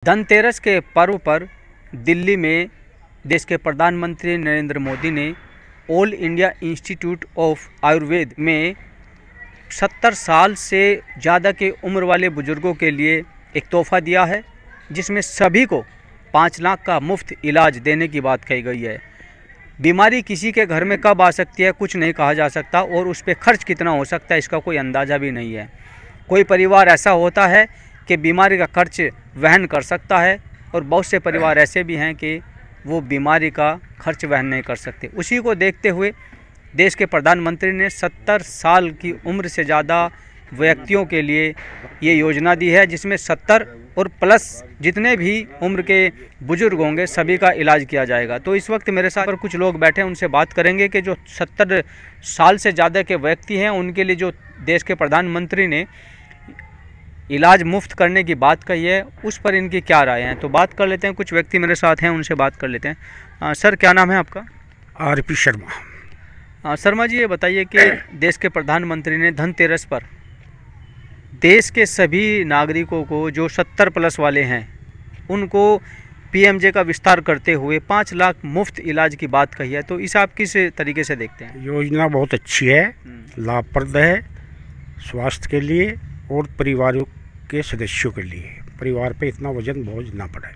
धनतेरस के पर्व पर दिल्ली में देश के प्रधानमंत्री नरेंद्र मोदी ने all India institute of Ayurveda में 70 साल से ज़्यादा के उम्र वाले बुजुर्गों के लिए एक तोहफा दिया है, जिसमें सभी को 5 लाख का मुफ्त इलाज देने की बात कही गई है। बीमारी किसी के घर में कब आ सकती है कुछ नहीं कहा जा सकता, और उस पर खर्च कितना हो सकता है इसका कोई अंदाज़ा भी नहीं है। कोई परिवार ऐसा होता है कि बीमारी का खर्च वहन कर सकता है, और बहुत से परिवार ऐसे भी हैं कि वो बीमारी का खर्च वहन नहीं कर सकते। उसी को देखते हुए देश के प्रधानमंत्री ने 70 साल की उम्र से ज़्यादा व्यक्तियों के लिए ये योजना दी है, जिसमें 70 और प्लस जितने भी उम्र के बुजुर्ग होंगे सभी का इलाज किया जाएगा। तो इस वक्त मेरे साथ पर कुछ लोग बैठे हैं, उनसे बात करेंगे कि जो 70 साल से ज़्यादा के व्यक्ति हैं उनके लिए जो देश के प्रधानमंत्री ने इलाज मुफ्त करने की बात कही है उस पर इनकी क्या राय है। तो बात कर लेते हैं, कुछ व्यक्ति मेरे साथ हैं, उनसे बात कर लेते हैं। सर, क्या नाम है आपका? RP शर्मा। शर्मा जी, ये बताइए कि देश के प्रधानमंत्री ने धनतेरस पर देश के सभी नागरिकों को जो 70 प्लस वाले हैं उनको PMJ का विस्तार करते हुए 5 लाख मुफ्त इलाज की बात कही है, तो इसे आप किस तरीके से देखते हैं? योजना बहुत अच्छी है, लाभप्रद है स्वास्थ्य के लिए और परिवारों के सदस्यों के लिए। परिवार पे इतना वजन बोझ ना पड़े।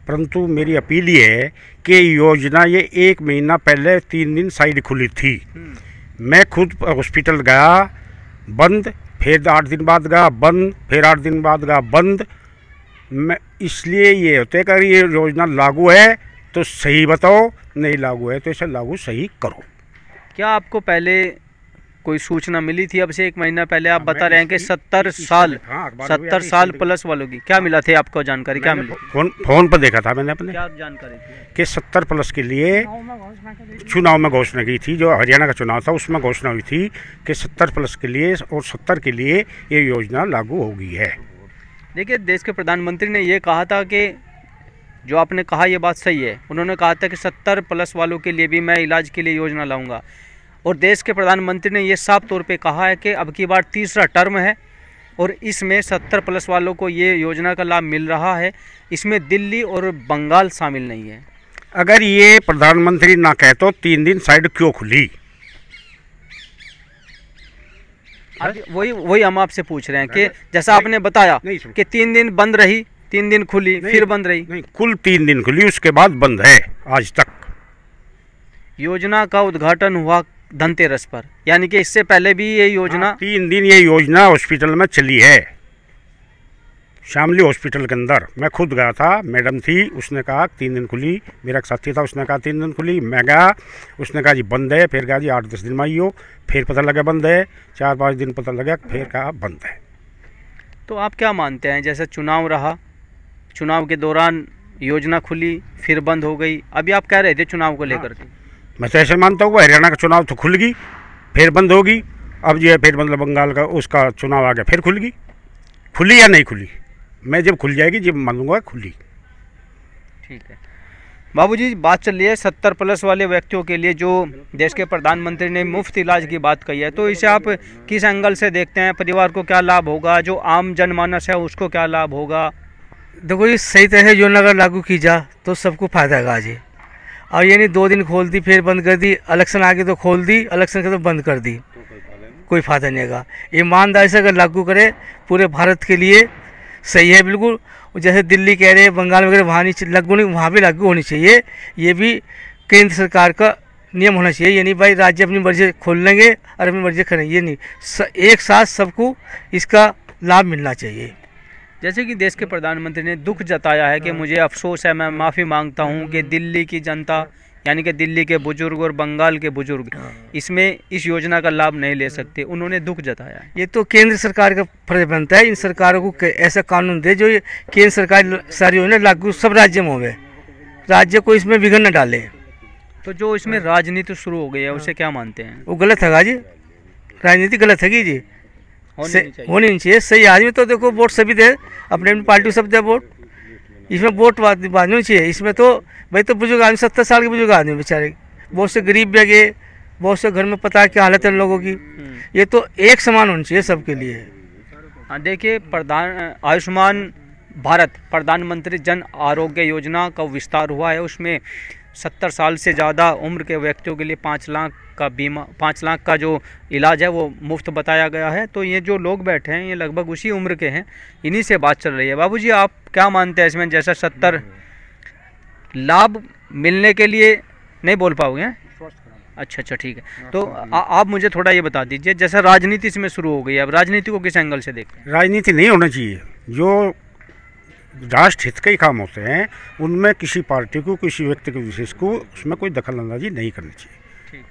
परंतु मेरी अपील ये है कि योजना ये 1 महीना पहले 3 दिन साइड खुली थी। मैं खुद हॉस्पिटल गया, बंद, फिर 8 दिन बाद गया बंद, फिर 8 दिन बाद गया बंद। मैं इसलिए ये होते है कि अगर ये योजना लागू है तो सही बताओ, नहीं लागू है तो इसे लागू सही करो। क्या आपको पहले कोई सूचना मिली थी? अब से 1 महीना पहले आप बता रहे हैं कि 70 साल प्लस वालों की क्या मिला थे आपको जानकारी? क्या मिली? फोन पर देखा था मैंने अपने। क्या जानकारी थी? कि 70 प्लस के लिए चुनाव में घोषणा की थी, जो हरियाणा का चुनाव था उसमें घोषणा हुई थी कि 70 प्लस के लिए और 70 के लिए ये योजना लागू हो गई है। देखिए, देश के प्रधानमंत्री ने ये कहा था कि जो आपने कहा ये बात सही है। उन्होंने कहा था कि 70 प्लस वालों के लिए भी मैं इलाज के लिए योजना लाऊंगा, और देश के प्रधानमंत्री ने ये साफ तौर पे कहा है कि अब की बार तीसरा टर्म है और इसमें 70 प्लस वालों को ये योजना का लाभ मिल रहा है। इसमें दिल्ली और बंगाल शामिल नहीं है। अगर ये प्रधानमंत्री ना कहे तो 3 दिन साइड क्यों खुली? वही हम आपसे पूछ रहे हैं कि जैसा आपने बताया कि 3 दिन बंद रही, 3 दिन खुली, फिर बंद रही। नहीं, कुल 3 दिन खुली, उसके बाद बंद है आज तक। योजना का उद्घाटन हुआ धनतेरस पर, यानी कि इससे पहले भी ये योजना 3 दिन ये योजना हॉस्पिटल में चली है, शामली हॉस्पिटल के अंदर। मैं खुद गया था, मैडम थी, उसने कहा 3 दिन खुली। मेरा एक साथी था, उसने कहा 3 दिन खुली। मैं गया, उसने कहा जी बंद है। फिर कहा जी 8-10 दिन में आई हो, फिर पता लगा बंद है। 4-5 दिन पता लगा, फिर कहा बंद है। तो आप क्या मानते हैं? जैसे चुनाव रहा, चुनाव के दौरान योजना खुली, फिर बंद हो गई, अभी आप कह रहे थे चुनाव को लेकर के। मैं तो ऐसे मानता हूँ हरियाणा का चुनाव तो खुल गई, फिर बंद होगी। अब जो है फिर मतलब बंगाल का उसका चुनाव आ गया, फिर खुल गई। खुली या नहीं खुली, मैं जब खुल जाएगी जब मानूंगा खुली। ठीक है बाबूजी, बात चल रही है 70 प्लस वाले व्यक्तियों के लिए जो देश के प्रधानमंत्री ने मुफ्त इलाज की बात कही है, तो इसे आप किस एंगल से देखते हैं? परिवार को क्या लाभ होगा? जो आम जनमानस है उसको क्या लाभ होगा? देखो, ये सही तरह से योजना अगर लागू की जा तो सबको फायदा है आज। और ये नहीं 2 दिन खोल दी फिर बंद कर दी, इलेक्शन आगे तो खोल दी, इलेक्शन के तो बंद कर दी, कोई फायदा नहीं होगा। ईमानदारी से अगर लागू करे पूरे भारत के लिए सही है बिल्कुल। जैसे दिल्ली कह रहे हैं, बंगाल वगैरह वहाँ नहीं लागू, नहीं वहाँ भी लागू होनी चाहिए। ये भी केंद्र सरकार का नियम होना चाहिए। ये नहीं भाई राज्य अपनी मर्जी खोल लेंगे और अपनी मर्जी करेंगे, ये नहीं। एक साथ सबको इसका लाभ मिलना चाहिए। जैसे कि देश के प्रधानमंत्री ने दुख जताया है कि मुझे अफसोस है, मैं माफ़ी मांगता हूं कि दिल्ली की जनता यानी कि दिल्ली के बुजुर्ग और बंगाल के बुजुर्ग इसमें इस योजना का लाभ नहीं ले सकते, उन्होंने दुख जताया है। ये तो केंद्र सरकार का फर्ज बनता है, इन सरकारों को ऐसा कानून दे जो ये केंद्र सरकार सारी योजना लागू सब राज्य में होवे, राज्य को इसमें विघ्न न डाले। तो जो इसमें राजनीति शुरू हो गई है उसे क्या मानते हैं? वो गलत है जी, राजनीति गलत है जी, होनी नहीं चाहिए। सही आदमी तो देखो वोट सभी दे, अपने अपनी पार्टी सब दे वोट, इसमें वोट बांधनी चाहिए। इसमें तो भाई तो बुजुर्ग आदमी, 70 साल के बुजुर्ग आदमी बेचारे, बहुत से गरीब भी गए, बहुत से घर में पता है क्या हालत है लोगों की। ये तो एक समान होनी चाहिए सबके लिए। देखिए, आयुष्मान भारत प्रधानमंत्री जन आरोग्य योजना का विस्तार हुआ है, उसमें 70 साल से ज़्यादा उम्र के व्यक्तियों के लिए 5 लाख का बीमा, 5 लाख का जो इलाज है वो मुफ्त बताया गया है। तो ये जो लोग बैठे हैं ये लगभग उसी उम्र के हैं, इन्हीं से बात चल रही है। बाबूजी, आप क्या मानते हैं इसमें? जैसा 70 लाभ मिलने के लिए नहीं बोल पाओगे हैं? अच्छा, ठीक है। तो आप मुझे थोड़ा ये बता दीजिए, जैसा राजनीति इसमें शुरू हो गई है, अब राजनीति को किस एंगल से देखते हैं? राजनीति नहीं होना चाहिए। जो राष्ट्र हित के ही काम होते हैं उनमें किसी पार्टी को, किसी व्यक्ति को विशेष को उसमें कोई दखलंदाजी नहीं करनी चाहिए। ठीक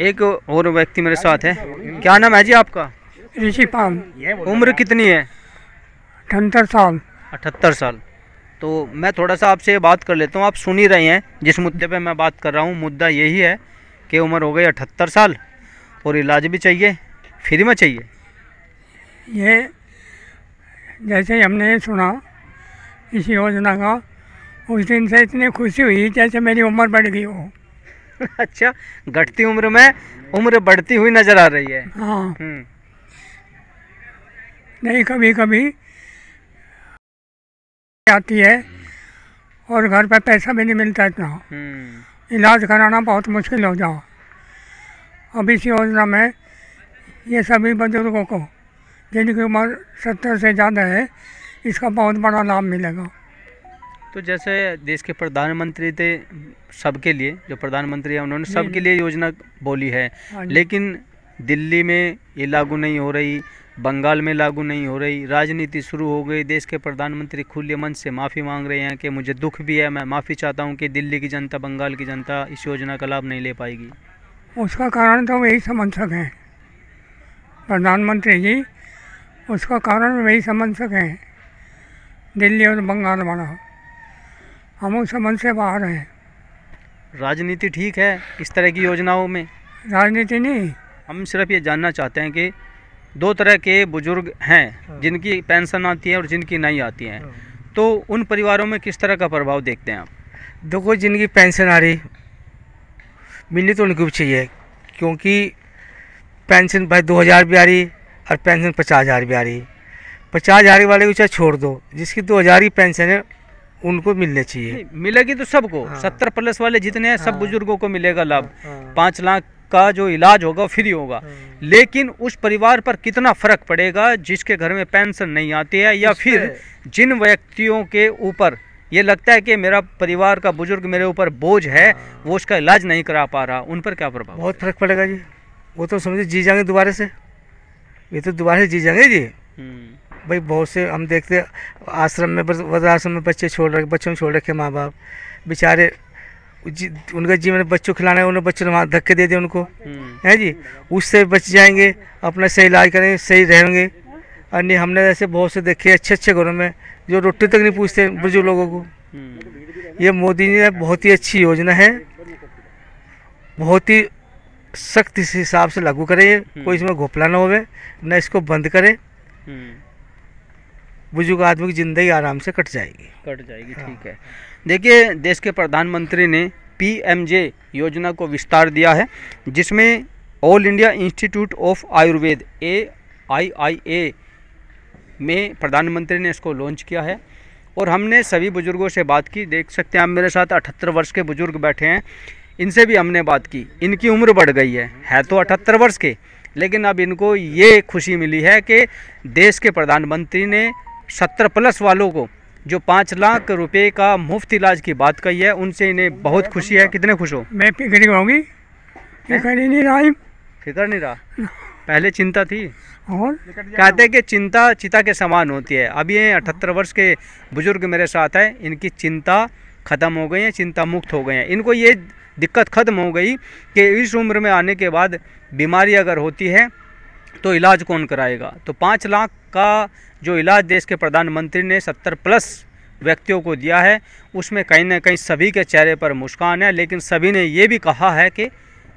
है। एक और व्यक्ति मेरे साथ है, क्या नाम है जी आपका? ऋषिपाल। उम्र कितनी है? 78 साल। 78 साल। तो मैं थोड़ा सा आपसे बात कर लेता हूँ, आप सुन ही रहे हैं जिस मुद्दे पे मैं बात कर रहा हूँ। मुद्दा यही है कि उम्र हो गई 78 साल और इलाज भी चाहिए, फ्री में चाहिए। ये जैसे ही हमने सुना इस योजना का, उस दिन से इतनी खुशी हुई जैसे मेरी उम्र बढ़ गई हो। अच्छा, घटती उम्र में उम्र बढ़ती हुई नजर आ रही है। हाँ, नहीं कभी कभी आती है और घर पे पैसा भी नहीं मिलता इतना, इलाज कराना बहुत मुश्किल हो जाओ। अब इस योजना में ये सभी बुजुर्गों को जिनकी उम्र 70 से ज़्यादा है, इसका बहुत बड़ा लाभ मिलेगा। तो जैसे देश के प्रधानमंत्री थे, सबके लिए जो प्रधानमंत्री है उन्होंने सबके लिए योजना बोली है, लेकिन दिल्ली में ये लागू नहीं हो रही, बंगाल में लागू नहीं हो रही, राजनीति शुरू हो गई। देश के प्रधानमंत्री खुले मन से माफ़ी मांग रहे हैं कि मुझे दुख भी है, मैं माफ़ी चाहता हूं कि दिल्ली की जनता, बंगाल की जनता इस योजना का लाभ नहीं ले पाएगी। उसका कारण तो वही समझ सकें प्रधानमंत्री जी, उसका कारण वही समझ सकें। दिल्ली और बंगाल वाला, हम उस समझ से बाहर हैं। राजनीति ठीक है इस तरह की योजनाओं में? राजनीति नहीं, हम सिर्फ ये जानना चाहते हैं कि 2 तरह के बुजुर्ग हैं जिनकी पेंशन आती है और जिनकी नहीं आती है, तो उन परिवारों में किस तरह का प्रभाव देखते हैं आप? देखो, जिनकी पेंशन आ रही मिलनी तो उनको भी चाहिए, क्योंकि पेंशन भाई 2000 भी आ रही और पेंशन 50,000 भी आ रही। 50,000 वाले को चाहे छोड़ दो, जिसकी 2000 की पेंशन है उनको मिलने चाहिए। मिलेगी तो सबको। हाँ। 70 प्लस वाले जितने हैं सब बुजुर्गों को मिलेगा लाभ। 5 लाख का जो इलाज होगा फ्री होगा, लेकिन उस परिवार पर कितना फर्क पड़ेगा जिसके घर में पेंशन नहीं आती है, या फिर जिन व्यक्तियों के ऊपर ये लगता है कि मेरा परिवार का बुजुर्ग मेरे ऊपर बोझ है, वो उसका इलाज नहीं करा पा रहा, उन पर क्या प्रभाव? बहुत फर्क पड़ेगा जी। वो तो समझे जी जाएंगे दोबारा से, ये तो दोबारा से जी जाएंगे जी। भाई बहुत से हम देखते आश्रम में, वृद्धाश्रम में बच्चे छोड़ रखे, बच्चों को छोड़ रखे माँ बाप बेचारे, उनका जीवन बच्चों खिलाना है, उन्होंने बच्चों ने वहाँ धक्के दे दिए उनको, है जी, उससे बच जाएंगे, अपना सही इलाज करेंगे, सही रहेंगे। अन्य हमने ऐसे बहुत से देखे अच्छे अच्छे घरों में जो रोटी तक नहीं पूछते बुजुर्ग लोगों को। ये मोदी जी ने बहुत ही अच्छी योजना है, बहुत ही सख्त इस हिसाब से लागू करे, कोई इसमें घोपला ना होवे, न इसको बंद करे, बुजुर्ग आदमी की ज़िंदगी आराम से कट जाएगी। ठीक है। देखिए, देश के प्रधानमंत्री ने PMJ योजना को विस्तार दिया है, जिसमें all India institute of Ayurveda AIIA में प्रधानमंत्री ने इसको लॉन्च किया है। और हमने सभी बुजुर्गों से बात की, देख सकते हैं आप मेरे साथ 78 वर्ष के बुजुर्ग बैठे हैं, इनसे भी हमने बात की। इनकी उम्र बढ़ गई है तो 78 वर्ष के, लेकिन अब इनको ये खुशी मिली है कि देश के प्रधानमंत्री ने 70 प्लस वालों को जो 5 लाख रुपए का मुफ्त इलाज की बात कही है, उनसे इन्हें बहुत खुशी है। कितने खुश हो? मैं फिक्र होगी, फिक्र ही नहीं रहा। फिक्र नहीं रहा, पहले चिंता थी। और कहते हैं कि चिंता चिता के समान होती है। अब ये 78 वर्ष के बुजुर्ग मेरे साथ है, इनकी चिंता ख़त्म हो गई है, चिंता मुक्त हो गए हैं। इनको ये दिक्कत ख़त्म हो गई कि इस उम्र में आने के बाद बीमारी अगर होती है तो इलाज कौन कराएगा। तो 5 लाख का जो इलाज देश के प्रधानमंत्री ने 70 प्लस व्यक्तियों को दिया है, उसमें कहीं ना कहीं सभी के चेहरे पर मुस्कान है। लेकिन सभी ने ये भी कहा है कि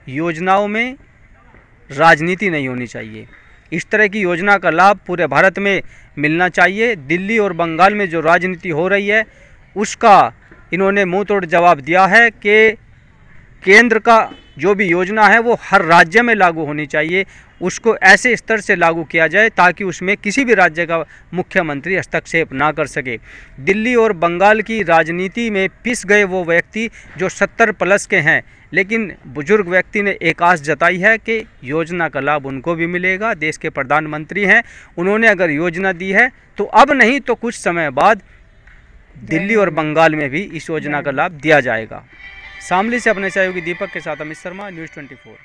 योजनाओं में राजनीति नहीं होनी चाहिए, इस तरह की योजना का लाभ पूरे भारत में मिलना चाहिए। दिल्ली और बंगाल में जो राजनीति हो रही है उसका इन्होंने मुंह तोड़ जवाब दिया है कि केंद्र का जो भी योजना है वो हर राज्य में लागू होनी चाहिए, उसको ऐसे स्तर से लागू किया जाए ताकि उसमें किसी भी राज्य का मुख्यमंत्री हस्तक्षेप ना कर सके। दिल्ली और बंगाल की राजनीति में पिस गए वो व्यक्ति जो 70 प्लस के हैं, लेकिन बुजुर्ग व्यक्ति ने एक आस जताई है कि योजना का लाभ उनको भी मिलेगा। देश के प्रधानमंत्री हैं, उन्होंने अगर योजना दी है तो अब नहीं तो कुछ समय बाद दिल्ली और बंगाल में भी इस योजना का लाभ दिया जाएगा। शामली से अपने सहयोगी दीपक के साथ अमित शर्मा, न्यूज़ 24।